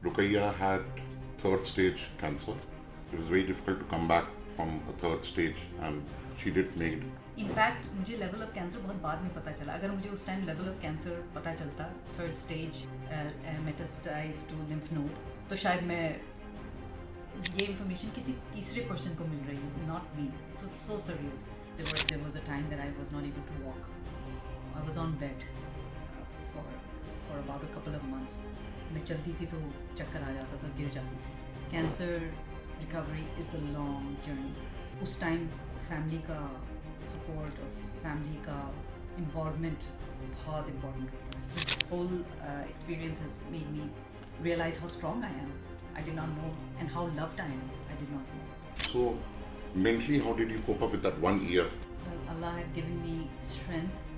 Rukaiya had third stage cancer. It was very difficult to come back from a third stage, and she did make it. In fact मुझे level of cancer बहुत बाद में पता चला. अगर मुझे उस टाइम लेवल ऑफ कैंसर पता चलता, third stage metastasize to lymph node, तो शायद मैं ये इन्फॉर्मेशन किसी तीसरे पर्सन को मिल रही है, not me. It was so surreal. There was a time that I was not able to walk. I was on bed for about a couple of months. मैं चलती थी तो चक्कर आ जाता था, गिर जाती थी. Cancer recovery is a long journey. उस टाइम फैमिली का सपोर्ट और फैमिली का इन्वॉल्वमेंट बहुत इम्पॉर्टेंट होता है. This whole experience has made me realize how strong I am. I did not know, and how loved I am. I did not know. So, mentally, how did you cope up with that 1 year? Well, Allah had given me strength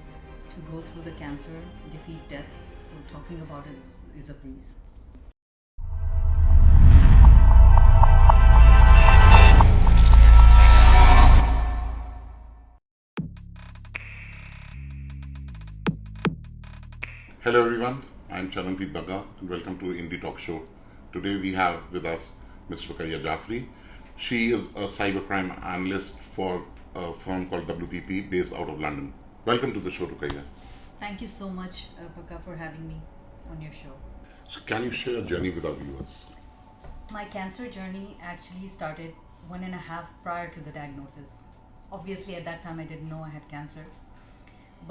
to go through the cancer, defeat death. So talking about it is a breeze. Hello everyone, I'm Charanpreet Bagga and welcome to Indie Talk Show. Today we have with us Ms. Rukaiya Jaffrey. She is a cybercrime analyst for a firm called WPP based out of London. Welcome to the show, Rukaiya. Thank you so much, Paka, for having me on your show. So can you share a journey with our viewers? My cancer journey actually started 1.5 prior to the diagnosis. Obviously, at that time, I didn't know I had cancer,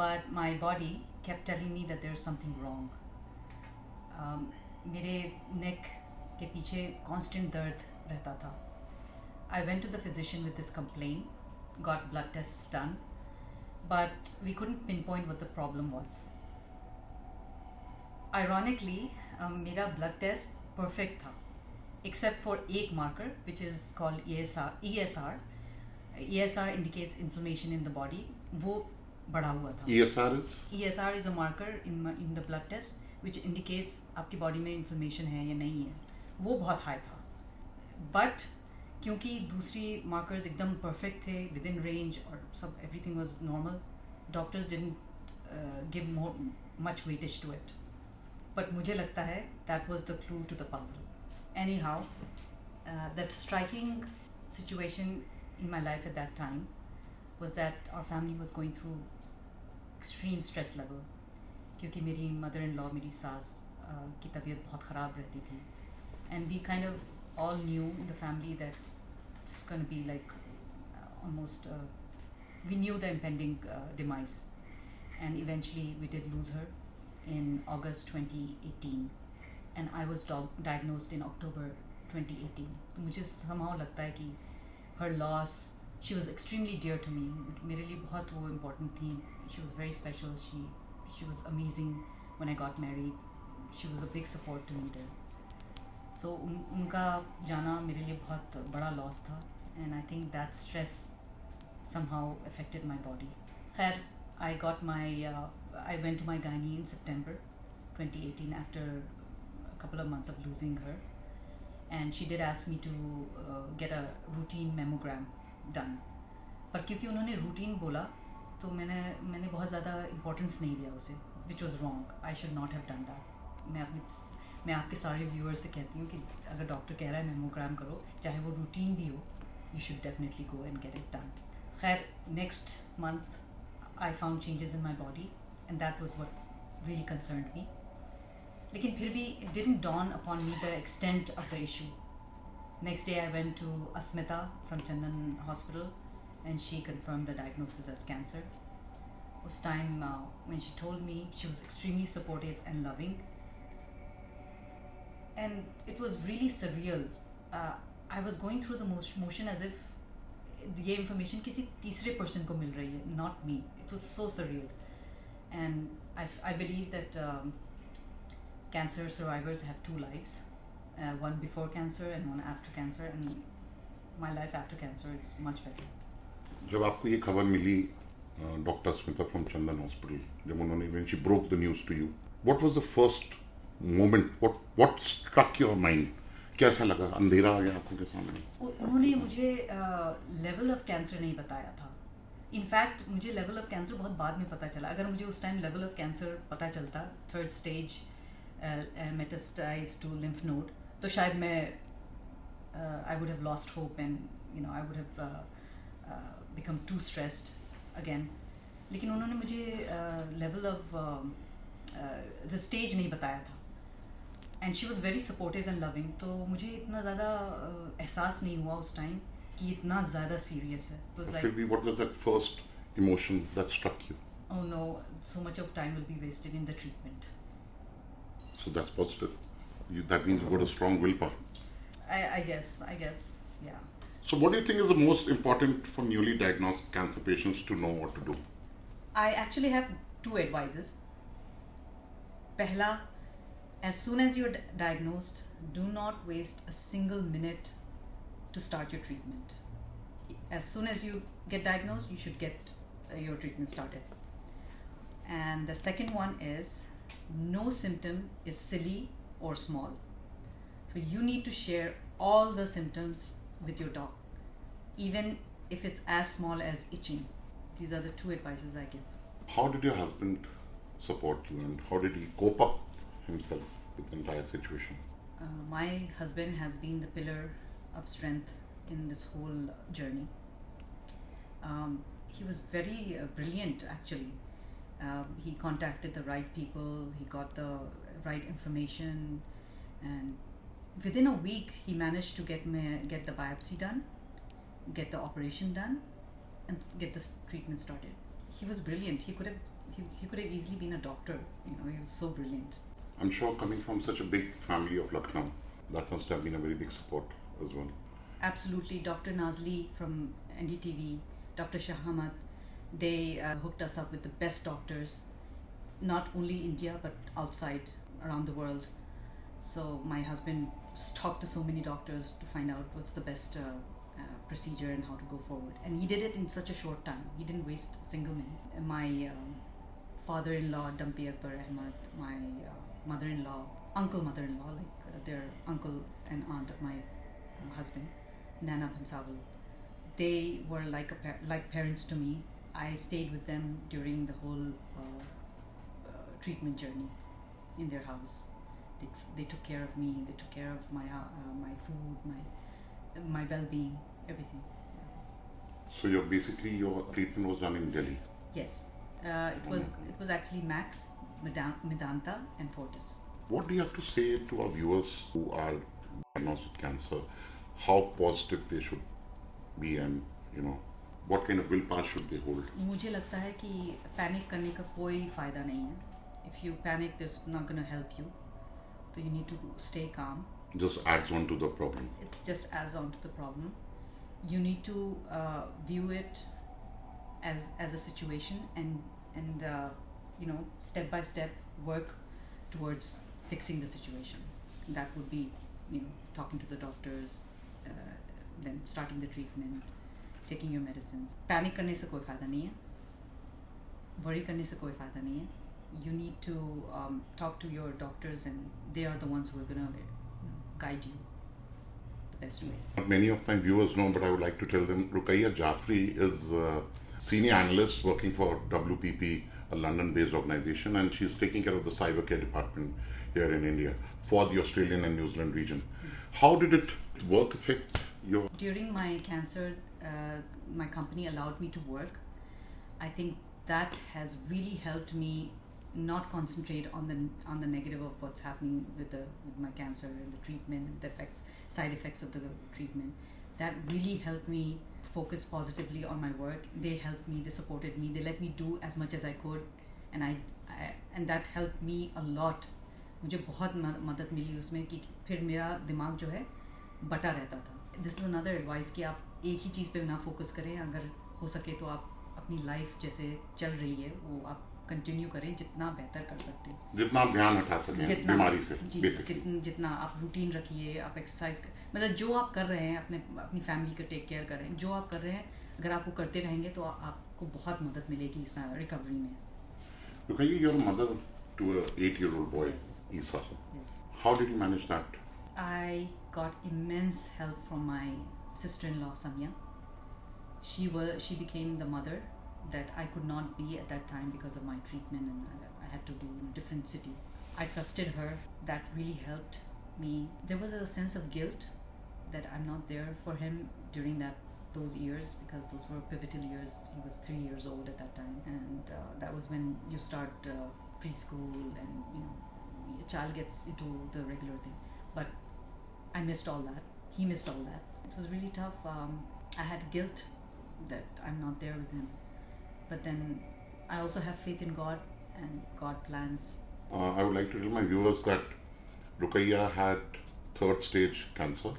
but my body kept telling me that there's something wrong. मेरे neck के पीछे constant दर्द रहता था. I went to the physician with this complaint, got blood tests done, but we couldn't pinpoint what the problem was. Ironically, मेरा blood test perfect था, except for एक marker which is called ESR. ESR indicates inflammation in the body. वो बढ़ा हुआ था. ESR is a marker in the blood test which indicates आपकी body में inflammation है या नहीं है. वो बहुत हाई था, बट क्योंकि दूसरी मार्कर्स एकदम परफेक्ट थे, विद इन रेंज, और सब everything was normal, doctors didn't give much weightage to it. But मुझे लगता है that was the clue to the puzzle. Anyhow, that striking situation in my life at that time was that our family was going through extreme stress level, क्योंकि मेरी mother in law, मेरी सास की तबीयत बहुत ख़राब रहती थी, and we kind of all knew in the family that it's going to be like almost we knew the impending demise, and eventually we did lose her in August 2018, and I was diagnosed in October 2018. तो मुझे somehow लगता है कि her loss, she was extremely dear to me. मेरे लिए बहुत वो important थी. She was very special. She was amazing when I got married. She was a big support to me there. So उनका जाना मेरे लिए बहुत बड़ा loss था, and I think that stress somehow affected my body. खैर, I went to my gynae in September 2018 after a couple of months of losing her, and she did ask me to get a routine mammogram done. पर क्योंकि उन्होंने routine बोला तो मैंने बहुत ज़्यादा importance नहीं दिया उसे, which was wrong. I should not have done that. मैं आपके सारे व्यूअर्स से कहती हूँ कि अगर डॉक्टर कह रहा है मेमोग्राम करो, चाहे वो रूटीन भी हो, you should definitely go and get it done. खैर, next month I found changes in my body, and that was what really concerned me. लेकिन फिर भी it didn't dawn upon me the extent of the issue. Next day I went to Asmita from Chandan Hospital, and she confirmed the diagnosis as cancer. Us time when she told me, she was extremely supportive and loving, and it was really surreal. I was going through the motion as if ये information किसी तीसरे person को मिल रही है, not me. It was so surreal, and I believe that cancer survivors have two lives. One before cancer and one after cancer, and my life after cancer is much better. जब आपको ये खबर मिली doctor Smita from Chandan hospital, जब उन्होंने when she broke the news to you, what was the first moment, what struck your mind? कैसा लगा? अंधेरा आ गया आंखों के सामने? उन्होंने मुझे लेवल ऑफ कैंसर नहीं बताया था. इनफैक्ट मुझे लेवल ऑफ कैंसर बहुत बाद में पता चला. अगर मुझे उस टाइम लेवल ऑफ कैंसर पता चलता, third stage metastasize to lymph node, तो शायद मैं I would have lost hope and I would have become too stressed again. लेकिन उन्होंने मुझे level of the stage नहीं बताया था. And she was very supportive and loving. तो मुझे इतना ज़्यादा एहसास नहीं हुआ उस टाइम कि इतना ज़्यादा serious है. It was like, Philby, what was that first emotion that struck you? oh no, so much of time will be wasted in the treatment. So that's positive. That means you've got a strong willpower. I guess, yeah. So what do you think is the most important for newly diagnosed cancer patients to know what to do? I actually have two advices. Pehla, as soon as you're diagnosed, do not waste a single minute to start your treatment. As soon as you get diagnosed, you should get your treatment started. And the second one is, no symptom is silly or small. So you need to share all the symptoms with your doc, even if it's as small as itching. These are the two advices I give. How did your husband support you and how did he cope up himself with the entire situation? My husband has been the pillar of strength in this whole journey. He was very brilliant actually. He contacted the right people, he got the right information, and within a week he managed to get the biopsy done, get the operation done, and get the treatment started. He was brilliant. He could have easily been a doctor. He was so brilliant. I'm sure coming from such a big family of Lucknow, that must have been a very big support as well. Absolutely. Dr. Nazli from NDTV, Dr. Shahamat, they hooked us up with the best doctors, not only India but outside, around the world. So my husband talked to so many doctors to find out what's the best procedure and how to go forward. And he did it in such a short time. He didn't waste a single minute. My father-in-law, Dampi Akbar Ahmad, my mother-in-law, uncle-mother-in-law, like their uncle and aunt of my husband, Nana Bhansawal, they were like parents to me. I stayed with them during the whole treatment journey in their house. They took care of me. They took care of my food, my well-being, everything. So your treatment was done in Delhi. Yes, it was actually Max, Medanta, and Fortis. What do you have to say to our viewers who are diagnosed with cancer? How positive they should be, and what kind of willpower should they hold? मुझे लगता है कि panic करने का कोई फायदा नहीं है. If you panic, this is not going to help you. So you need to stay calm. Just adds on to the problem. It just adds on to the problem. You need to view it as a situation and step by step work towards fixing the situation. That would be talking to the doctors, then starting the treatment, taking your medicines. Panic करने से कोई फायदा नहीं है. Worry करने से कोई फायदा नहीं है. You need to talk to your doctors, and they are the ones who are going to guide you the best way. Not many of my viewers know, but I would like to tell them, Ruqayyah Jafri is a senior analyst working for WPP, a London-based organization, and she's taking care of the cyber care department here in India for the Australian and New Zealand region. How did it work affect your... During my cancer, my company allowed me to work. I think that has really helped me not concentrate on the negative of what's happening with my cancer and the treatment, the side effects of the treatment. That really helped me focus positively on my work. They helped me, they supported me, they let me do as much as I could, and that helped me a lot. मुझे बहुत मदद मिली उसमें कि फिर मेरा दिमाग जो है बटा रहता था. This is another advice कि आप एक ही चीज़ पे ना फोकस करें. अगर हो सके तो आप अपनी लाइफ जैसे चल रही है वो आप कंटिन्यू करें जितना बेहतर कर सकते हैं. जितना आप ध्यान हटा सकें बीमारी से, जितना आप रूटीन रखिए, आप एक्सरसाइज मतलब जो आप कर रहे हैं अपनी फैमिली का टेक केयर करें. जो आप कर रहे हैं अगर आप वो करते रहेंगे तो आपको बहुत मदद मिलेगी इस रिकवरी में. Ruqayyah, you're a mother to an 8-year-old boy, Yes. Isa. Yes. How did you manage that? I got immense help from my sister-in-law Samia. She became the mother that I could not be at that time because of my treatment, and I had to be in a different city. I trusted her. That really helped me. There was a sense of guilt that I'm not there for him during those years, because those were pivotal years. He was 3 years old at that time, and that was when you start preschool, and a child gets into the regular thing. But I missed all that. He missed all that. It was really tough. I had guilt that I'm not there with him, but then I also have faith in God, and God plans. I would like to tell my viewers that Ruqayya had third stage cancer,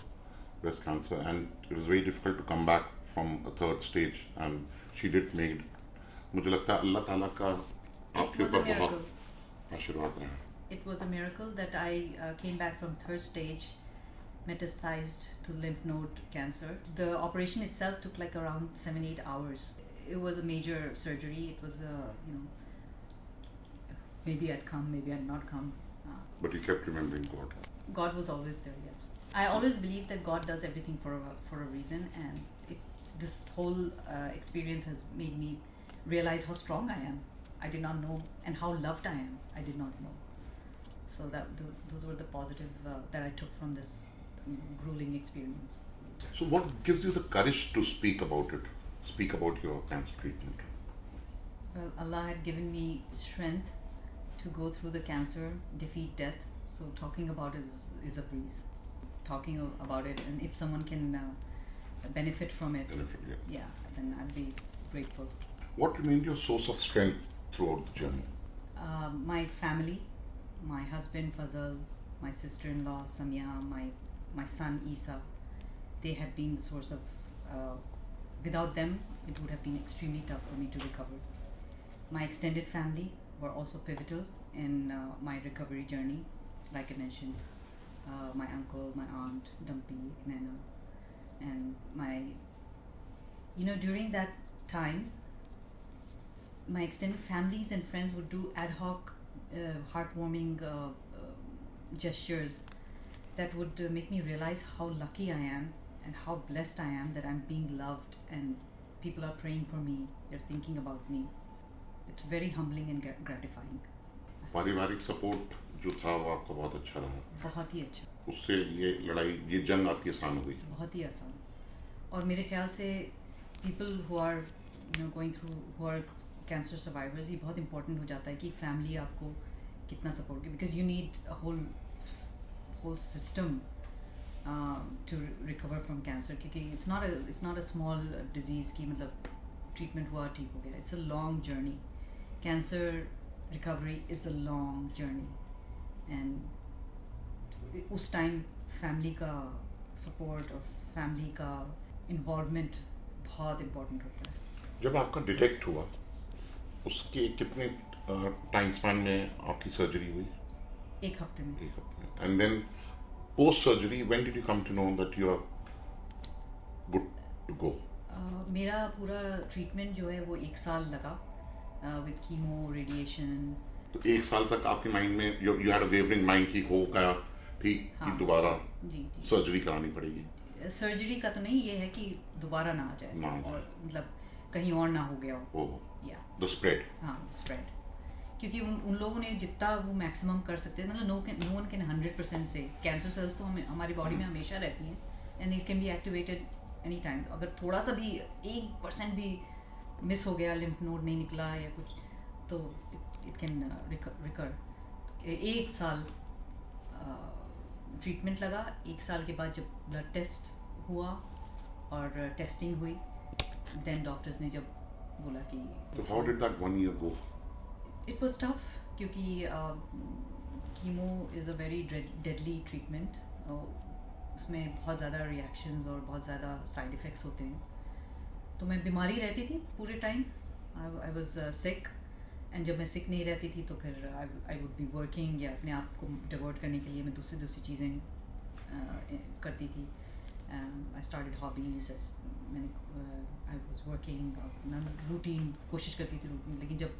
breast cancer, and it was very difficult to come back from a third stage, and she did make it. मुझे लगता है अल्लाह ताला का आपके was a ऊपर बहुत miracle. आशीर्वाद रहा है. It was a miracle that I came back from third stage, metastasized to lymph node cancer. The operation itself took like around 7-8 hours. It was a major surgery. It was maybe I'd come, maybe I'd not come. But you kept remembering God. God was always there. Yes, I always believe that God does everything for a reason, and this whole experience has made me realize how strong I am. I did not know, and how loved I am. I did not know. So those were the positive that I took from this grueling experience. So what gives you the courage to speak about it? Speak about your cancer treatment? Well, Allah had given me strength to go through the cancer, defeat death. So talking about it is a breeze. Talking about it, and if someone can benefit from it, yeah, then I'll be grateful. What remained your source of strength throughout the journey? My family, my husband Fazal, my sister-in-law Samia, my son Isa. They had been the source of. Without them, it would have been extremely tough for me to recover. My extended family were also pivotal in my recovery journey. Like I mentioned, my uncle, my aunt, Dumpy, Nana, and during that time, my extended families and friends would do ad hoc, heartwarming gestures that would make me realize how lucky I am and how blessed I am that I'm being loved and people are praying for me, they're thinking about me. It's very humbling and gratifying. पारिवारिक support जो था वो आपका बहुत अच्छा रहा. बहुत ही अच्छा. उससे ये जंग आपकी आसान हो गई. बहुत ही आसान. और मेरे ख्याल से people who are going through, who are cancer survivors, ये बहुत important हो जाता है कि family आपको कितना support करे, because you need a whole system to recover from cancer, क्योंकि it's not a small disease कि मतलब treatment हुआ ठीक हो गया. It's a long journey. Cancer recovery is a long journey, and उस time family का support और family का involvement बहुत important होता है. जब आपका डिटेक्ट हुआ उसके कितने टाइम स्पैन में आपकी सर्जरी हुई? एक हफ्ते में. And then post surgery when did you come to know that you are good to go? मेरा पूरा ट्रीटमेंट जो है वो 1 साल लगा विद कीमो, रेडिएशन. तो 1 साल तक आपके माइंड में you had a wavering mind कि होगा ठीक कि दोबारा जी सर्जरी करानी पड़ेगी? सर्जरी का तो नहीं, ये है कि दोबारा ना आ जाए और मतलब कहीं और ना हो गया हो. या द स्प्रेड. हाँ, स्प्रेड. क्योंकि उन लोगों ने जितना वो मैक्सिमम कर सकते हैं, मतलब नो वन कैन 100% से. कैंसर सेल्स तो हमारी बॉडी में हमेशा रहती हैं and it can be activated any time. अगर थोड़ा सा भी 1% भी मिस हो गया, लिम्फ नोड नहीं निकला या कुछ, तो इट कैन रिकर. 1 साल ट्रीटमेंट लगा. 1 साल के बाद जब ब्लड टेस्ट हुआ और टेस्टिंग हुई, देन डॉक्टर्स ने जब बोला कि तो how did that 1 year go? It was tough, क्योंकि chemo is a very deadly treatment. उसमें बहुत ज़्यादा रिएक्शंस और बहुत ज़्यादा साइड इफ़ेक्ट्स होते हैं. तो मैं बीमारी रहती थी पूरे time. I was sick, and जब मैं सिक नहीं रहती थी तो फिर आई वुड बी वर्किंग, या अपने आप को डिवर्ट करने के लिए मैं दूसरी चीज़ें करती थी. I started hobbies. I was working routine, कोशिश करती थी रूटीन. लेकिन जब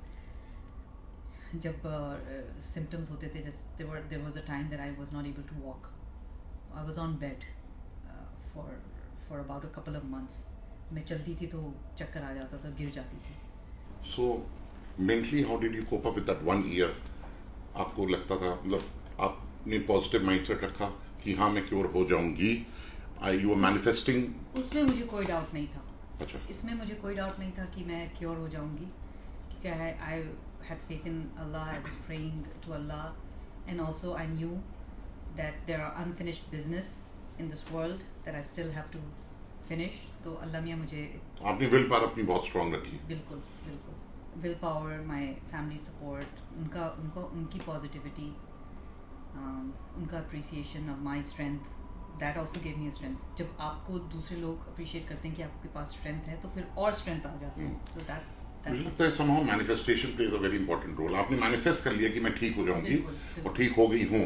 सिम्टम्स होते थे, जैसे there was a time that I was not able to walk. I was on bed for about a couple of months. मैं चलती थी तो चक्कर आ जाता था, गिर जाती थी. So mentally how did you cope up with that 1 year? आपको लगता था, मतलब आप आपने पॉजिटिव माइंडसेट रखा कि हाँ मैं क्योर हो जाऊंगी? You are manifesting? उसमें मुझे कोई डाउट नहीं था। अच्छा। इसमें मुझे कोई डाउट नहीं था कि मैं क्योर हो जाऊंगी, क्योंकि I had faith in Allah, I was praying to Allah, and also I knew that there are unfinished business in this world that I still have to finish. तो अल्लाह मियाँ मुझे आपने विल पावर अपनी बहुत स्ट्रांग रखी। बिल्कुल बिल्कुल will power, my family support, उनकी पॉजिटिविटी, उनका appreciation of my strength, that also give me strength. जब आपको दूसरे लोग अप्रिशिएट करते हैं कि आपके पास स्ट्रेंथ है, तो फिर और स्ट्रेंथ आ जाती है। तो मुझे लगता है somehow manifestation plays a very important role. आपने मैनिफेस्ट कर लिया कि मैं ठीक हो जाऊंगी और ठीक हो गई हूँ,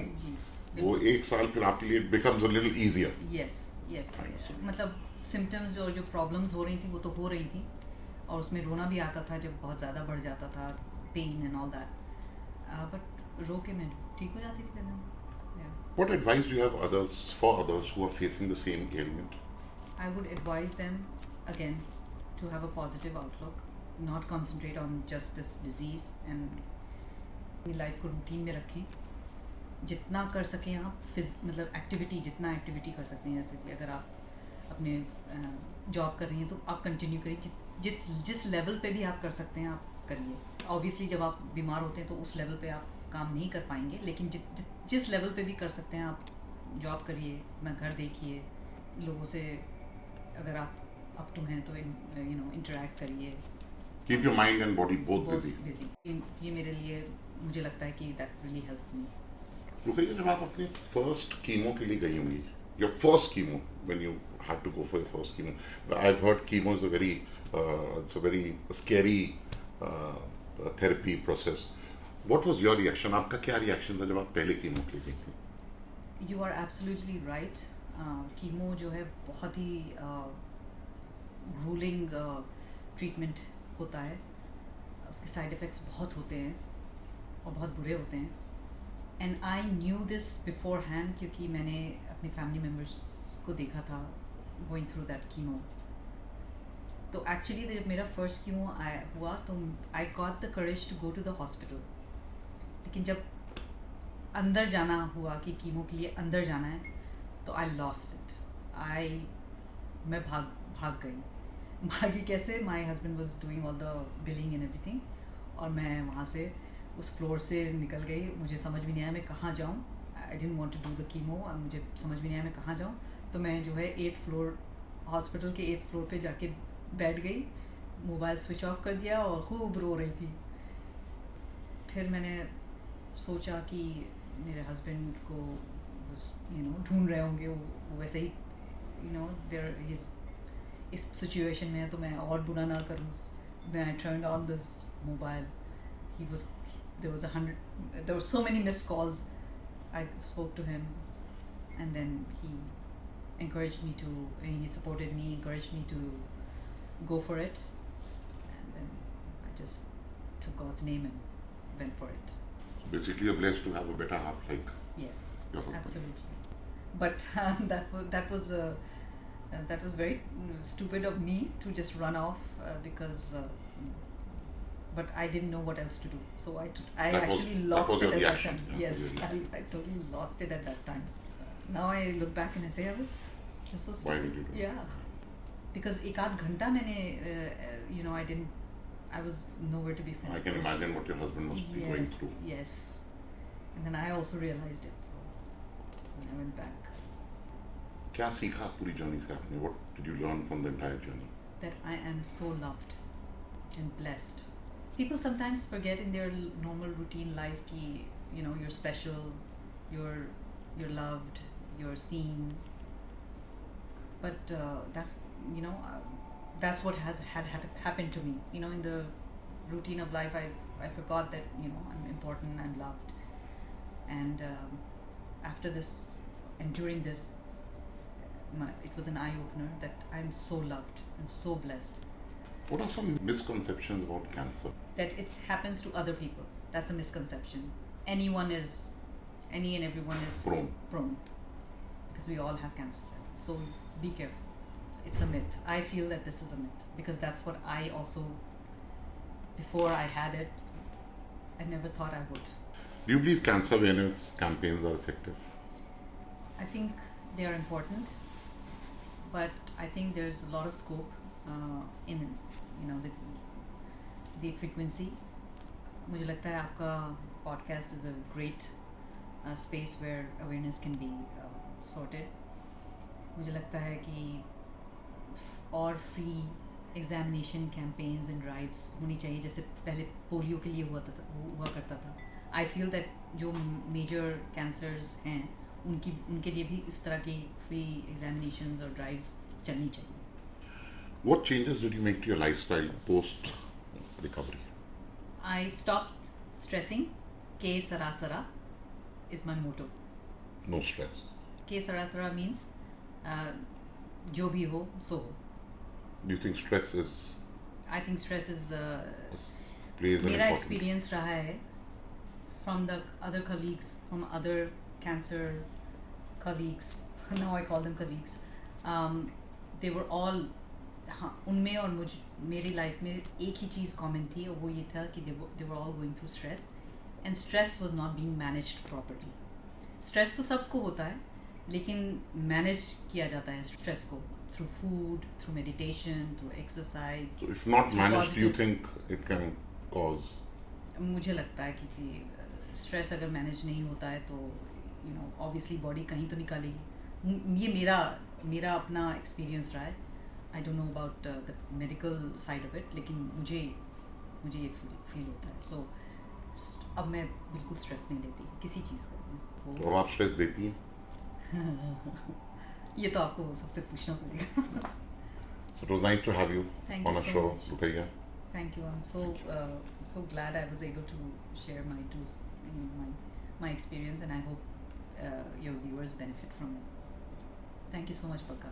वो एक साल फिर आपके लिए becomes a little easier. Yes मतलब सिम्टम्स और जो प्रॉब्लम्स हो रही थी वो तो हो रही थी, और उसमें रोना भी आता था जब बहुत ज़्यादा बढ़ जाता था, pain and all that, but रो के मैं ठीक हो जाती थी फिर। What advice do you have for others who are facing the same ailment? I would advise them again to have a positive outlook, not concentrate on just this disease, and अपनी life को routine में रखें। जितना कर सकें आप मतलब activity, जितना एक्टिविटी कर सकते हैं, जैसे कि अगर आप अपने जॉब कर रही हैं तो आप कंटिन्यू करिए, जिस लेवल पे भी आप कर सकते हैं आप करिए। ऑब्वियसली जब आप बीमार होते हैं तो उस लेवल पे आप काम नहीं कर पाएंगे, लेकिन जिस लेवल पे भी कर सकते हैं आप जॉब करिए, अपना घर देखिए, लोगों से अगर आप अप टू हैं तो इंटरेक्ट करिए। Keep your mind and body both busy. ये मेरे लिए मुझे लगता है कि that really help me. Rukaiya, जब आप अपने फर्स्ट कीमो के लिए गई होंगी, your first chemo, when you had to go for your first chemo, I've heard chemo is it's a very scary therapy process. What was your reaction? आपका क्या reaction था जब आप पहले कीमो के लिए गई थी? You are absolutely right. Chemo जो है बहुत ही grueling ट्रीटमेंट होता है, उसके साइड इफ़ेक्ट्स बहुत होते हैं और बहुत बुरे होते हैं, and I knew this beforehand, क्योंकि मैंने अपने फैमिली मेम्बर्स को देखा था गोइंग थ्रू दैट कीमो। तो एक्चुअली जब मेरा फर्स्ट कीमो हुआ तो I got the courage to go to the hospital, लेकिन जब अंदर जाना हुआ कि कीमो के लिए अंदर जाना है तो आई लॉस्ट इट। मैं भाग गई। भागी कैसे? My husband was doing all the billing and everything, और मैं वहाँ से उस फ्लोर से निकल गई। मुझे समझ भी नहीं आया मैं कहाँ जाऊँ। I didn't want to do the chemo, और मुझे समझ भी नहीं आया मैं कहाँ जाऊँ। तो मैं जो है 8th फ्लोर, हॉस्पिटल के 8th फ्लोर पे जाके बैठ गई, मोबाइल स्विच ऑफ कर दिया और खूब रो रही थी। फिर मैंने सोचा कि मेरे हस्बैंड को ढूंढ रहे होंगे, वो वैसे ही देयर इस सिचुएशन में है, तो मैं और बुरा ना करूँ। Then I turned on this mobile. There were so many missed calls. I spoke to him, and then he supported me, encouraged me to go for it, and then I just took God's name and went for it. So basically, you're blessed to have a better half like Yes, your husband. absolutely. But that was very stupid of me to just run off because. But I didn't know what else to do, so I actually lost it at that time. Yes, I totally lost it at that time. Now I look back and I say I was so stupid. Why did you do? Yeah, because एक आध घंटा मैंने I was nowhere to be found. I can imagine what your husband must be going through. Yes, and then I also realized it, so when I went back. क्या सीखा पूरी journey से आपने? What did you learn from the entire journey? That I am so loved and blessed. People sometimes forget in their normal routine life कि you're special, you're loved, you're seen. But that's what had happened to me. In the routine of life, I forgot that I'm important, I'm loved, and after this and during this, it was an eye opener that I'm so loved and so blessed. What are some misconceptions about cancer? That it happens to other people. That's a misconception. Any and everyone is prone, because we all have cancer cells. So be careful. It's a myth. I feel that this is a myth because that's what I also, before I had it, I never thought I would. Do you believe cancer awareness campaigns are effective? I think they are important, but I think there's a lot of scope in the frequency. मुझे लगता है आपका podcast is a great space where awareness can be sorted. मुझे लगता है कि और free examination campaigns and drives होनी चाहिए, जैसे पहले पोलियो के लिए हुआ करता था. I feel that जो major cancers हैं उनके लिए भी इस तरह की free examinations और drives चलनी चाहिए. What changes did you make to your lifestyle post recovery? I stopped stressing. Ke sarasara is my motto. No stress. Ke sarasara means jo bhi ho so ho. Do you think stress is I think stress is plays an मेरा important experience रहा है from the other colleagues, from other cancer colleagues. Now I call them colleagues. They were all हाँ उनमें और मेरी life में एक ही चीज़ common थी, और वो ये था कि they were all going through stress and stress was not being managed properly. Stress तो सबको होता है, लेकिन manage किया जाता है stress को through food, through meditation, through exercise. So if not through managed, do you positive- think it can cause? मुझे लगता है कि स्ट्रेस अगर मैनेज नहीं होता है तो ऑब्वियसली बॉडी कहीं तो निकालेगी. ये मेरा अपना एक्सपीरियंस रहा है. I don't know about the medical side of it, लेकिन मुझे ये फील होता है. सो अब मैं बिल्कुल स्ट्रेस नहीं लेती किसी चीज़ का. और आप स्ट्रेस देती हैं? ये तो आपको सबसे पूछना पड़ेगा. So it was nice to have you Thank you on a so show, much. Rukaiya. Thank you. I'm so glad I was able to share my experience, and I hope your viewers benefit from it. Thank you so much, Bakka.